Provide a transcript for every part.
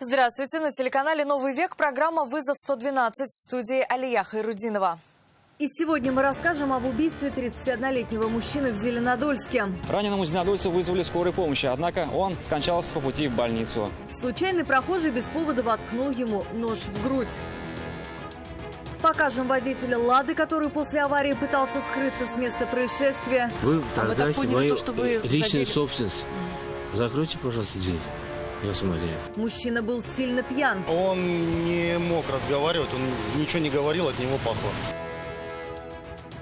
Здравствуйте! На телеканале «Новый век» программа «Вызов 112» в студии Алия Хайрудинова. И сегодня мы расскажем об убийстве 31-летнего мужчины в Зеленодольске. Раненому зеленодольцу вызвали скорой помощи, однако он скончался по пути в больницу. Случайный прохожий без повода воткнул ему нож в грудь. Покажем водителя «Лады», который после аварии пытался скрыться с места происшествия. Вы вторгаете мою личную собственность. Закройте, пожалуйста, дверь. Я вас умоляю. Мужчина был сильно пьян. Он не мог разговаривать, он ничего не говорил, от него пахло.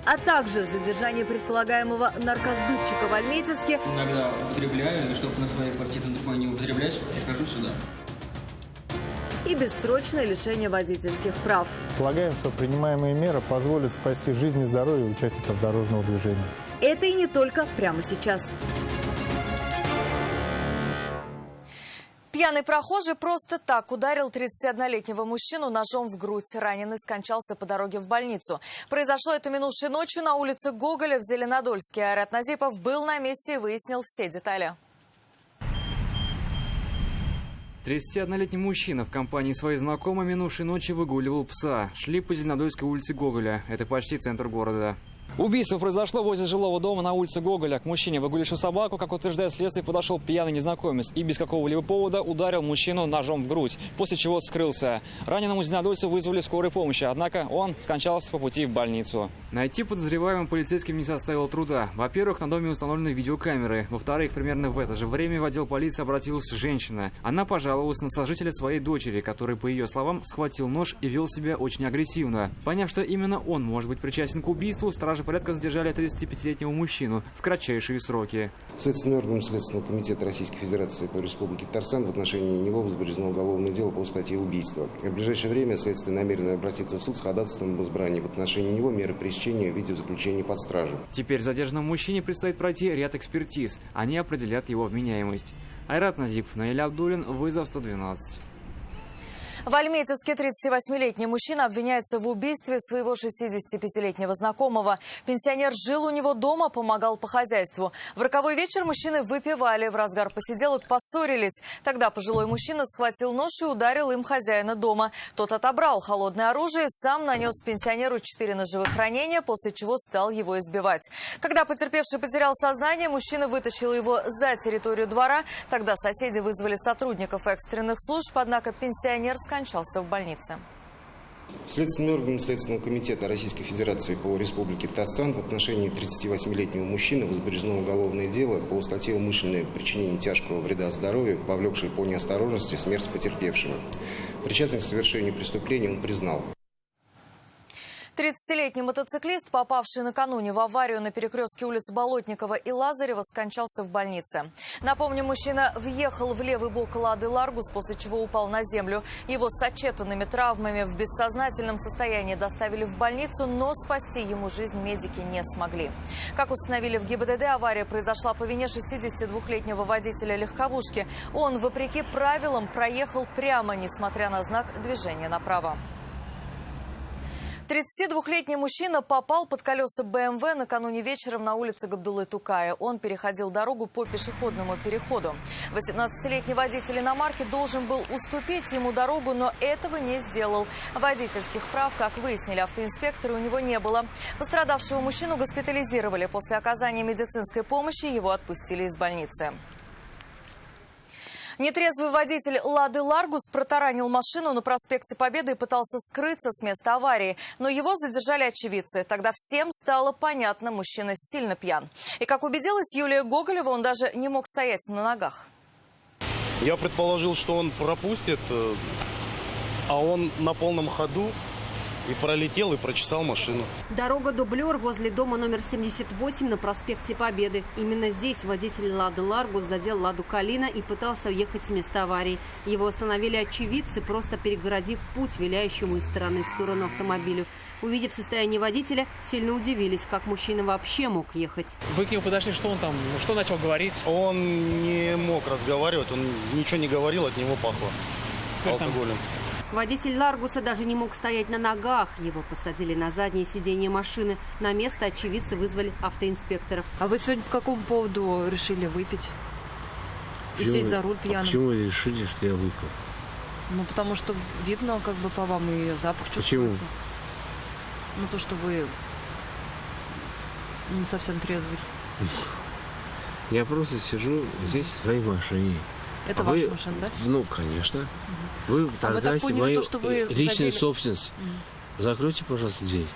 А также задержание предполагаемого наркосбытчика в Альметьевске. Иногда употребляю, и чтобы на своей квартире такое не употреблять, прихожу сюда. И бессрочное лишение водительских прав. Полагаем, что принимаемые меры позволят спасти жизнь и здоровье участников дорожного движения. Это и не только прямо сейчас. Пьяный прохожий просто так ударил 31-летнего мужчину ножом в грудь. Раненый скончался по дороге в больницу. Произошло это минувшей ночью на улице Гоголя в Зеленодольске. Айрат Назипов был на месте и выяснил все детали. 31-летний мужчина в компании своей знакомой минувшей ночью выгуливал пса. Шли по Зеленодольской улице Гоголя. Это почти центр города. Убийство произошло возле жилого дома на улице Гоголя. К мужчине, выгулившему собаку, как утверждает следствие, подошел пьяный незнакомец и без какого-либо повода ударил мужчину ножом в грудь, после чего скрылся. Раненому зеленодольцу вызвали скорой помощи, однако он скончался по пути в больницу. Найти подозреваемого полицейским не составило труда. Во-первых, на доме установлены видеокамеры. Во-вторых, примерно в это же время в отдел полиции обратилась женщина. Она пожаловалась на сожителя своей дочери, который, по ее словам, схватил нож и вел себя очень агрессивно. Поняв, что именно он может быть причастен к убийству, стражи порядка задержали 35-летнего мужчину в кратчайшие сроки. Следственный орган Следственного комитета Российской Федерации по Республике Татарстан в отношении него возбуждено уголовное дело по статье «Убийство». В ближайшее время следствие намерено обратиться в суд с ходатайством об избрании в отношении него меры пресечения в виде заключения под стражу. Теперь задержанному мужчине предстоит пройти ряд экспертиз. Они определят его вменяемость. Айрат Назипов, Наиля Абдуллин, «Вызов 112». В Альметьевске 38-летний мужчина обвиняется в убийстве своего 65-летнего знакомого. Пенсионер жил у него дома, помогал по хозяйству. В роковой вечер мужчины выпивали, в разгар посиделок поссорились. Тогда пожилой мужчина схватил нож и ударил им хозяина дома. Тот отобрал холодное оружие, сам нанес пенсионеру 4 ножевых ранения, после чего стал его избивать. Когда потерпевший потерял сознание, мужчина вытащил его за территорию двора. Тогда соседи вызвали сотрудников экстренных служб, однако пенсионер скончался в больнице. Следственный орган Следственного комитета Российской Федерации по Республике Татарстан в отношении 38-летнего мужчины возбуждено уголовное дело по статье «Умышленное причинение тяжкого вреда здоровью, повлекшее по неосторожности смерть потерпевшего». Причастность к совершению преступления он признал. 30-летний мотоциклист, попавший накануне в аварию на перекрестке улиц Болотникова и Лазарева, скончался в больнице. Напомню, мужчина въехал в левый бок «Лады Ларгус», после чего упал на землю. Его с сочетанными травмами в бессознательном состоянии доставили в больницу, но спасти ему жизнь медики не смогли. Как установили в ГИБДД, авария произошла по вине 62-летнего водителя легковушки. Он, вопреки правилам, проехал прямо, несмотря на знак движения направо. 32-летний мужчина попал под колеса БМВ накануне вечером на улице Габдуллы Тукая. Он переходил дорогу по пешеходному переходу. 18-летний водитель иномарки должен был уступить ему дорогу, но этого не сделал. Водительских прав, как выяснили автоинспекторы, у него не было. Пострадавшего мужчину госпитализировали. После оказания медицинской помощи его отпустили из больницы. Нетрезвый водитель «Лады Ларгус» протаранил машину на проспекте Победы и пытался скрыться с места аварии. Но его задержали очевидцы. Тогда всем стало понятно, мужчина сильно пьян. И, как убедилась Юлия Гоголева, он даже не мог стоять на ногах. Я предположил, что он пропустит, а он на полном ходу и пролетел, и прочесал машину. Дорога-дублер возле дома номер 78 на проспекте Победы. Именно здесь водитель «Лады Ларгус» задел «Ладу Калина» и пытался уехать с места аварии. Его остановили очевидцы, просто перегородив путь виляющему из стороны в сторону автомобилю. Увидев состояние водителя, сильно удивились, как мужчина вообще мог ехать. Вы к нему подошли, что он там, что начал говорить? Он не мог разговаривать, он ничего не говорил, от него пахло алкоголем. Водитель «Ларгуса» даже не мог стоять на ногах. Его посадили на заднее сиденье машины. На место очевидцы вызвали автоинспекторов. А вы сегодня по какому поводу решили выпить? И сесть за руль пьяным? Почему вы решили, что я выпил? Ну, потому что видно, как бы по вам и запах чувствуется. Почему? Ну, то, что вы не совсем трезвый. Я просто сижу здесь в своей машине. Это ваша машина, да? Ну, конечно. Вы вторгаете мою личную собственность. Закройте, пожалуйста, дверь.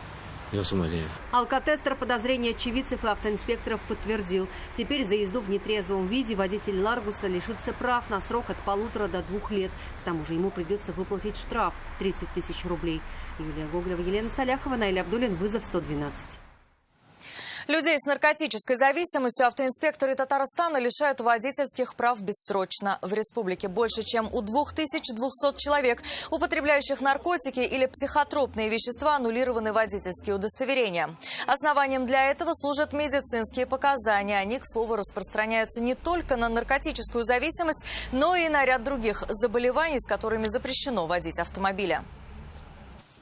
Я вас умоляю. Алкотестер подозрения очевидцев и автоинспекторов подтвердил. Теперь за езду в нетрезвом виде водитель Ларгуса лишится прав на срок от 1,5 до 2 лет. К тому же ему придется выплатить штраф 30 тысяч рублей. Юлия Гоголева, Елена Саляхова, Наиль Абдуллин. Вызов 112. Людей с наркотической зависимостью автоинспекторы Татарстана лишают водительских прав бессрочно. В республике больше, чем у 2200 человек, употребляющих наркотики или психотропные вещества, аннулированы водительские удостоверения. Основанием для этого служат медицинские показания. Они, к слову, распространяются не только на наркотическую зависимость, но и на ряд других заболеваний, с которыми запрещено водить автомобили.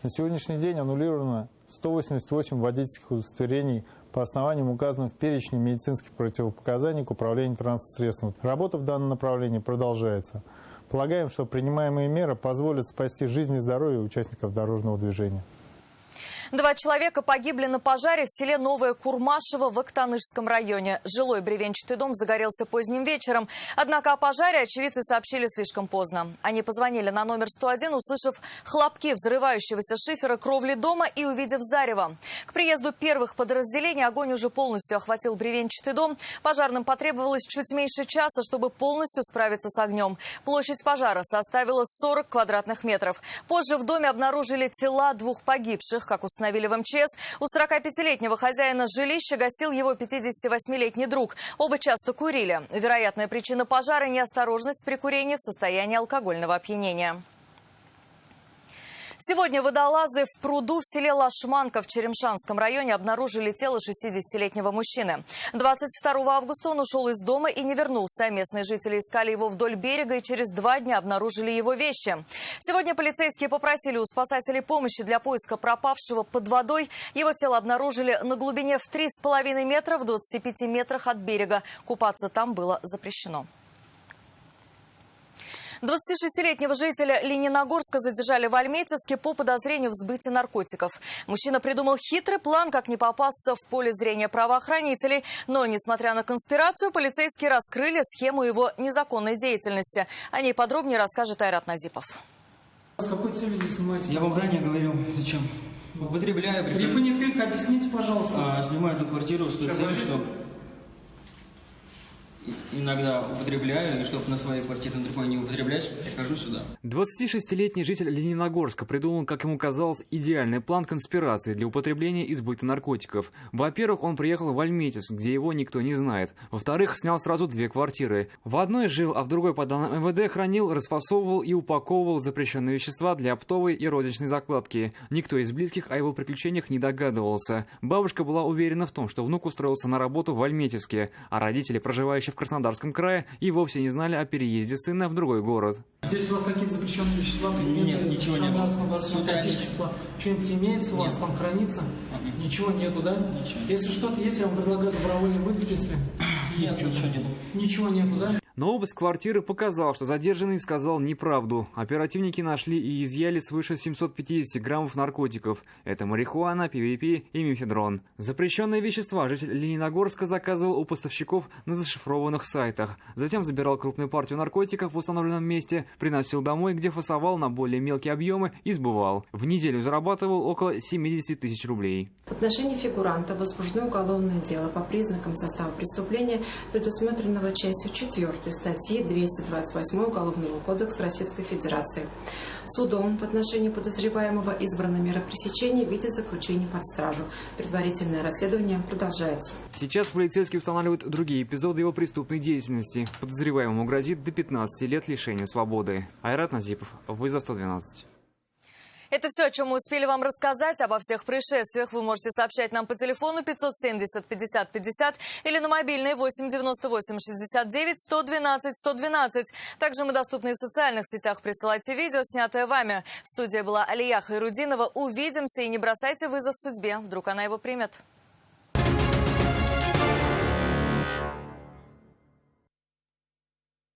На сегодняшний день аннулировано 188 водительских удостоверений по основаниям, указанным в перечне медицинских противопоказаний к управлению транспортным средством. Работа в данном направлении продолжается. Полагаем, что принимаемые меры позволят спасти жизнь и здоровье участников дорожного движения. 2 человека погибли на пожаре в селе Новое Курмашево в Актанышском районе. Жилой бревенчатый дом загорелся поздним вечером. Однако о пожаре очевидцы сообщили слишком поздно. Они позвонили на номер 101, услышав хлопки взрывающегося шифера кровли дома и увидев зарево. К приезду первых подразделений огонь уже полностью охватил бревенчатый дом. Пожарным потребовалось чуть меньше часа, чтобы полностью справиться с огнем. Площадь пожара составила 40 квадратных метров. Позже в доме обнаружили тела 2 погибших, как установили в МЧС. У 45-летнего хозяина жилища гостил его 58-летний друг. Оба часто курили. Вероятная причина пожара – неосторожность при курении в состоянии алкогольного опьянения. Сегодня водолазы в пруду в селе Лашманка в Черемшанском районе обнаружили тело 60-летнего мужчины. 22 августа он ушел из дома и не вернулся. Местные жители искали его вдоль берега и через 2 дня обнаружили его вещи. Сегодня полицейские попросили у спасателей помощи для поиска пропавшего под водой. Его тело обнаружили на глубине в 3,5 метра в 25 метрах от берега. Купаться там было запрещено. 26-летнего жителя Лениногорска задержали в Альметьевске по подозрению в сбытии наркотиков. Мужчина придумал хитрый план, как не попасться в поле зрения правоохранителей. Но, несмотря на конспирацию, полицейские раскрыли схему его незаконной деятельности. О ней подробнее расскажет Айрат Назипов. С какой целью здесь снимаете? Я вам ранее говорил, зачем. Употребляю. При понятых объясните, пожалуйста. Снимаю эту квартиру, что цель, что иногда употребляю, и чтобы на своей квартире на другой не употреблять, прихожу сюда. 26-летний житель Лениногорска придумал, как ему казалось, идеальный план конспирации для употребления и сбыта наркотиков. Во-первых, он приехал в Альметьевск, где его никто не знает. Во-вторых, снял сразу 2 квартиры. В одной жил, а в другой, по данным МВД, хранил, расфасовывал и упаковывал запрещенные вещества для оптовой и розничной закладки. Никто из близких о его приключениях не догадывался. Бабушка была уверена в том, что внук устроился на работу в Альметьевске, а родители, проживающие в Краснодарском крае, и вовсе не знали о переезде сына в другой город. Здесь у вас какие-то запрещенные вещества? Нет, ничего нет. Что-нибудь имеется у вас, там хранится? Ничего нету, да? Ничего. Если что-то есть, я вам предлагаю добровольно выдать, если... Есть, ничего нету. Ничего нету, да? Но обыск квартиры показал, что задержанный сказал неправду. Оперативники нашли и изъяли свыше 750 граммов наркотиков. Это марихуана, PVP и мефедрон. Запрещенные вещества житель Лениногорска заказывал у поставщиков на зашифрованных сайтах. Затем забирал крупную партию наркотиков в установленном месте, приносил домой, где фасовал на более мелкие объемы и сбывал. В неделю зарабатывал около 70 тысяч рублей. В отношении фигуранта возбуждено уголовное дело по признакам состава преступления, предусмотренного частью 4 статьи 228 Уголовного кодекса Российской Федерации. Судом в отношении подозреваемого избрана мера пресечения в виде заключения под стражу. Предварительное расследование продолжается. Сейчас полицейские устанавливают другие эпизоды его преступной деятельности. Подозреваемому грозит до 15 лет лишения свободы. Айрат Назипов, вызов 112. Это все, о чем мы успели вам рассказать. Обо всех происшествиях вы можете сообщать нам по телефону 570 50 50 или на мобильный 8 98 69 112 112. Также мы доступны и в социальных сетях. Присылайте видео, снятое вами. В студии была Алия Хайрудинова. Увидимся и не бросайте вызов судьбе. Вдруг она его примет.